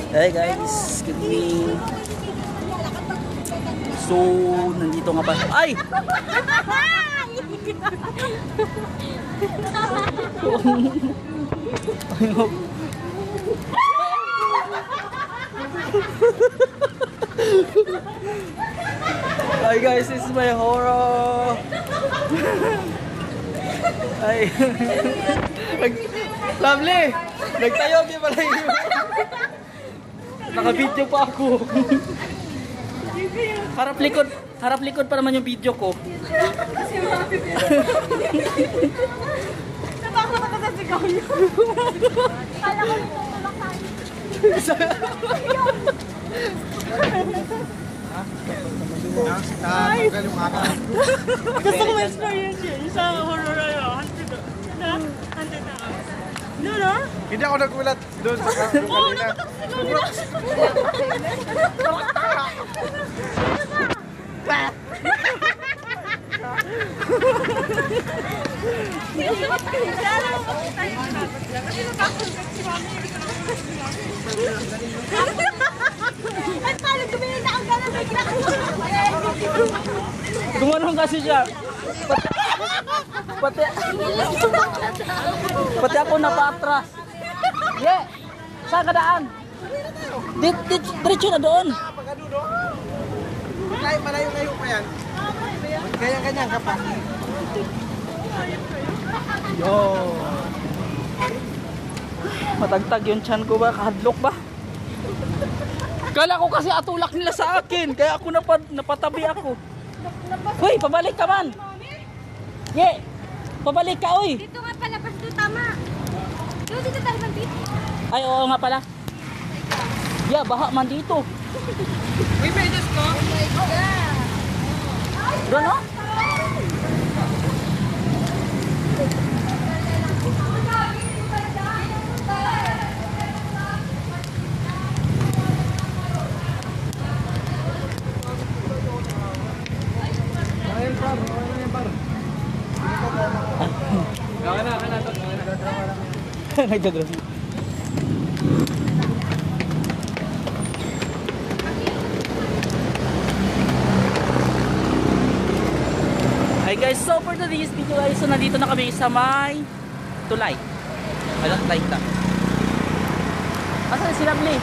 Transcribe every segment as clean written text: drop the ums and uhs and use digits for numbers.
Hey guys, good evening. So, nandito nga pa. Ay! Hi guys, this is my horror. Ay. Lovely. Nagtayo di pala yun. Naka-video pa ako. Harap likod pa naman yung video ko. Natakot ako sa sigaw niyo. Kala ko yung tulak tayo. Ay! Gusto ko ma-experience yun. Sa horror ayo. Haunted na. No, no? Hindi ako nagulat doon sa Oo, natakot sa sigaw nila. Ay, paano gumilin na ang gano'n bigla? Gumanong kasi siya. Pati ako napatras. Yeah. Saan ka daan? Diretso na doon. Malayo-layo pa yan. Ganyan-ganyan ka pa. Yo. Matagtag yung tiyan ko ba? Kahadlok ba? Kala ko kasi atulak nila sa akin. Kaya ako napatabi ako. Hoy, pabalik ka man. Yeah. Pabalik ka, oy. Dito nga pala, basta tama. Dito tayo man dito. Ay, oo nga pala. Yeah, baha man dito. We made this go. Oh my God. Doon, no? Nagdadraw. Hi guys, so for today's video guys, so nandito na kami sa may tulay. Walang tulay ta. Asan si Lovely?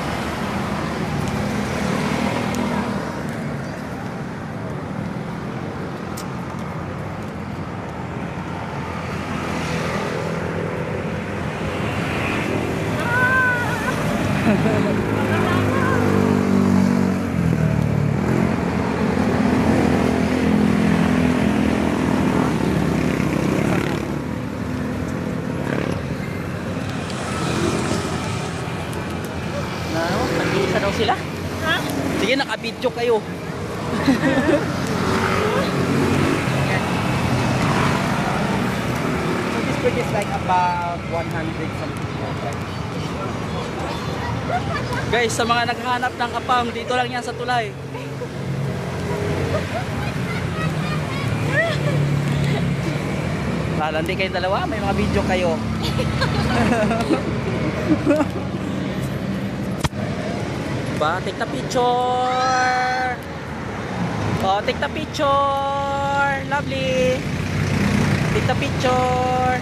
Nag-iisa daw sila? Ha? Sige, naka-video kayo. So this bridge is like above 100 something. Guys, sa mga naghahanap ng apam, dito lang yan sa tulay. Lalandi kayong dalawa, may mga video kayo. Ba, take the picture. Oh, take the picture. Lovely. Take the picture.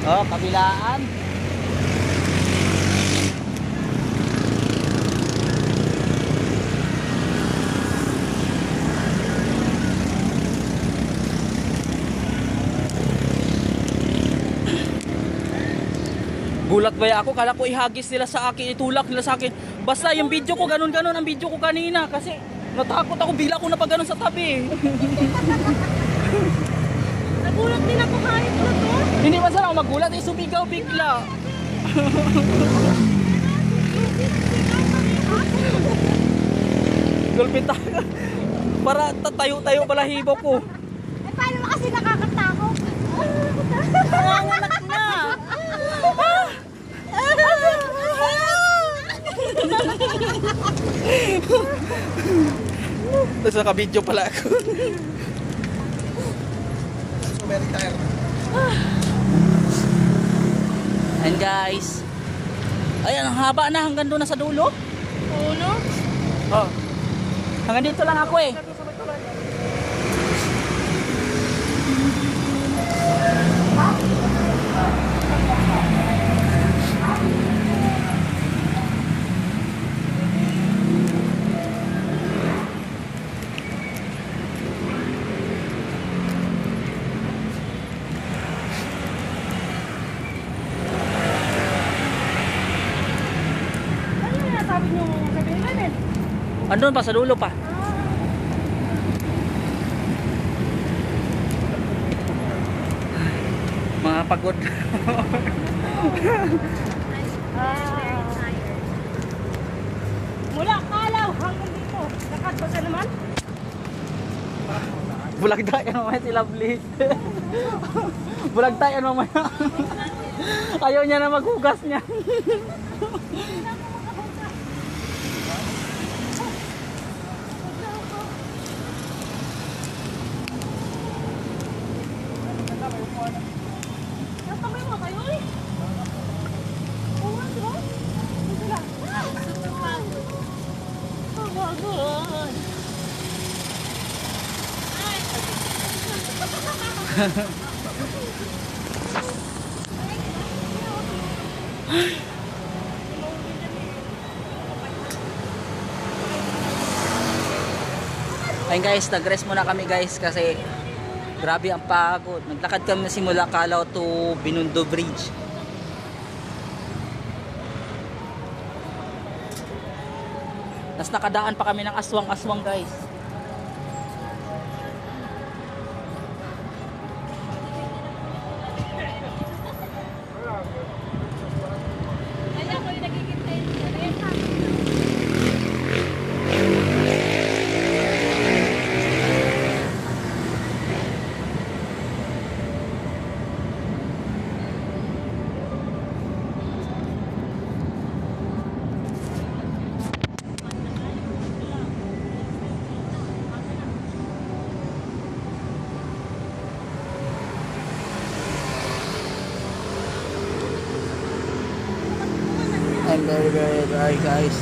Oh, kabilaan. Gulat ba ako? Kala ko ihagis nila sa akin, itulak nila sa akin. Basta yung video ko, ganun-ganun ang video ko kanina. Kasi natakot ako, bila ko na pa ganun sa tabi. Nagulat din ako kahit na to. Hindi masarap ako magulat, eh sumigaw bigla. Gulpita. Para tatayo-tayo pala hibo ko. Eh, paano mo kasi nakakatakot? Nanganak na. Tapos naka-video pala ako. So very tired. And guys, ayan, ang haba na hanggang doon na sa dulo. Oo, no? Oh. Hanggang dito lang ako eh. Ano yung nasabi niyo sabihin namin? Andun pa sa dulo pa. Mga pagod. Mula Kalaw hanggang dito. Lakad ba siya naman? Bulag tayo mamaya si Lovely. Bulag tayo mamaya. Ayaw niya na maghugas niya. Nakamay mo kayo eh. Oo nga, di ba? Dito lang. Pagod. Ayun guys, nag-rest muna kami guys kasi grabe ang pagod. Naglakad kami na simula Calao to Binondo Bridge. Tapos nakadaan pa kami ng aswang-aswang guys. I'm very dry guys.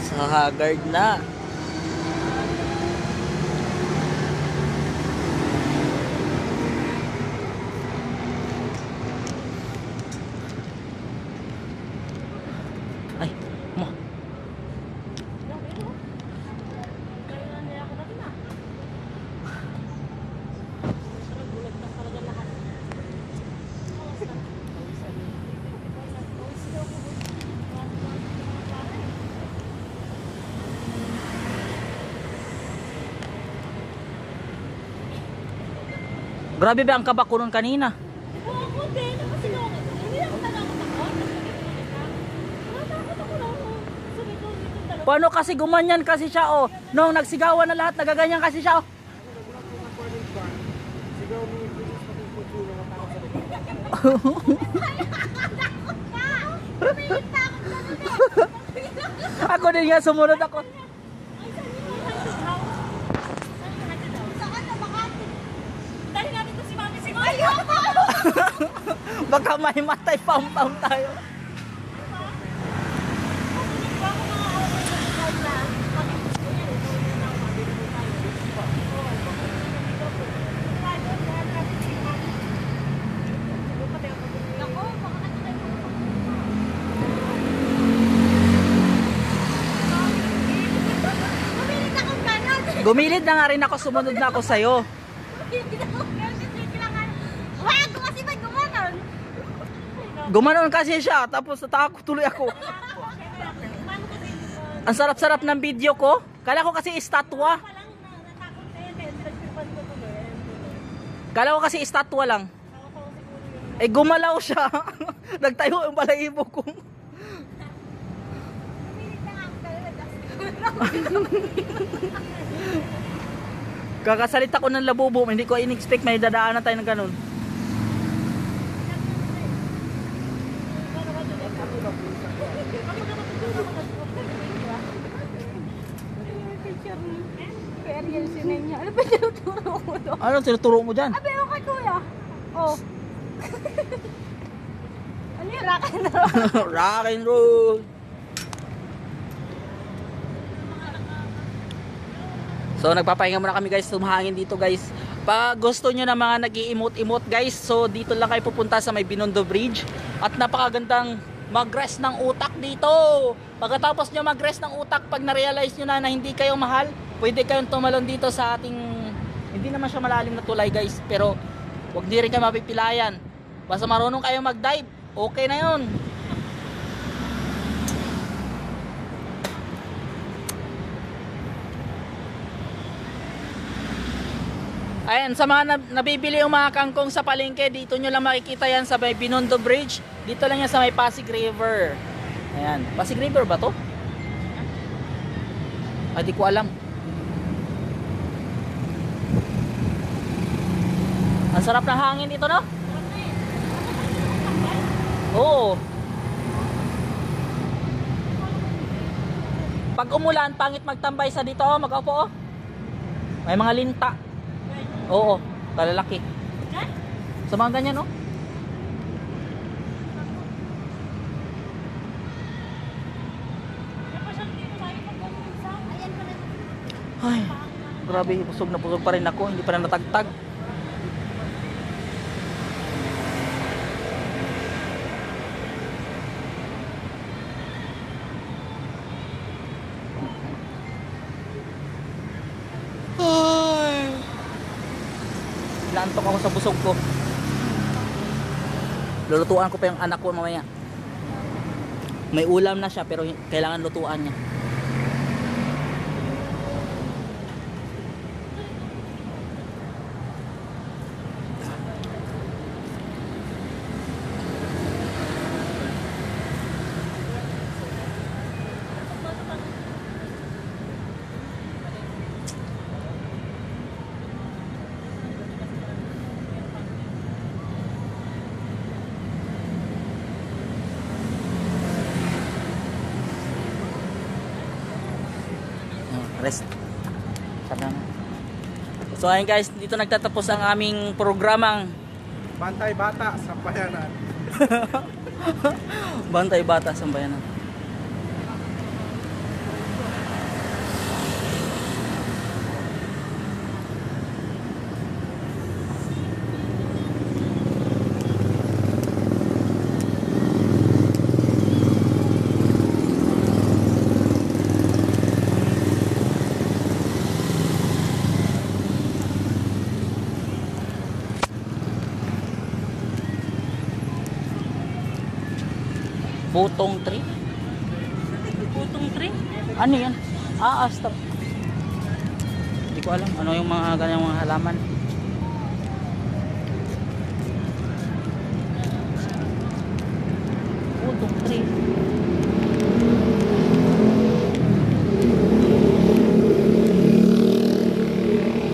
Sa haggard na. Ay, mo. Grabe ba ang kaba ko nun kanina? Oo, din. Kasi hindi ako natakot ako. Natakot ako lang. Sabi ko, dito talaga. Paano kasi gumanyan kasi siya oh. Nung nagsigawan na lahat, nagaganyan kasi siya oh. Ako din nga, sumunod ako. Saan na Makati? Dahil natin to si Mami Sigol. Ayoko! Baka may matay pam-pam tayo. Gumilid na nga rin ako, sumunod na ako sa'yo. Wag! Kasi ba't gumanon? Gumanon kasi siya, tapos natakot tuloy ako. Ang sarap-sarap ng video ko. Kala ko kasi estatwa. Kala ko kasi estatwa lang. Eh gumalaw siya. Nagtayo yung balahibo ko. Kakasalita ko ng labubo, hindi ko in-expect may dadaanan tayo ng ganun. Ano ba tinuturo mo doon? Ano tinuturo mo dyan? Abi, okay kuya. Oh. Ano Rock and roll. Rock and roll. So nagpapahinga muna kami guys, tumahangin dito guys. Pag gusto nyo na mga nag-i-emote-emote guys, so dito lang kayo pupunta sa may Binondo Bridge. At napakagandang mag-rest ng utak dito. Pagkatapos nyo mag-rest ng utak, pag na-realize nyo na hindi kayo mahal, pwede kayong tumalon dito sa ating, hindi naman siya malalim na tulay guys, pero huwag di rin kayo mapipilayan. Basta marunong kayo mag-dive, okay na yun. Ayan, sa mga nabibili yung mga kangkong sa palengke, dito nyo lang makikita yan sa may Binondo Bridge. Dito lang yan sa may Pasig River. Ayan, Pasig River ba to? Ay, di ko alam. Ang sarap ng hangin dito, no? Oo. Pag umulan, pangit magtambay sa dito, oh, mag-upo, oh. May mga linta. Oo, talalaki. Sa mga ganyan, no? Ay, grabe, busog na busog pa rin ako. Hindi pa na natagtag. Naantok ako sa busog ko. Lulutuan ko pa yung anak ko mamaya. May ulam na siya pero kailangan lutuan niya. Rest. So ayun guys, dito nagtatapos ang aming programang Bantay Bata sa Bayanan. Bantay Bata sa Bayanan. Butong tree? Putong tree. Ano yan? Stop. Hindi ko alam ano yung mga ganyang mga halaman. Butong tree.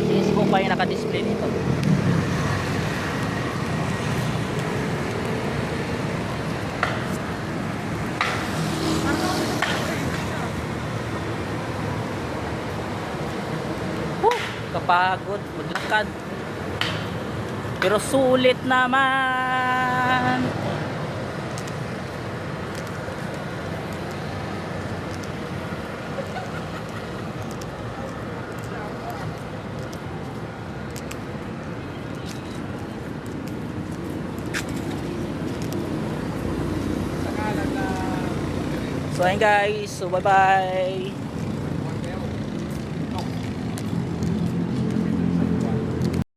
Cisco pa yung naka-display dito. Kapagod maglakad pero sulit naman. So ayun guys, so bye bye.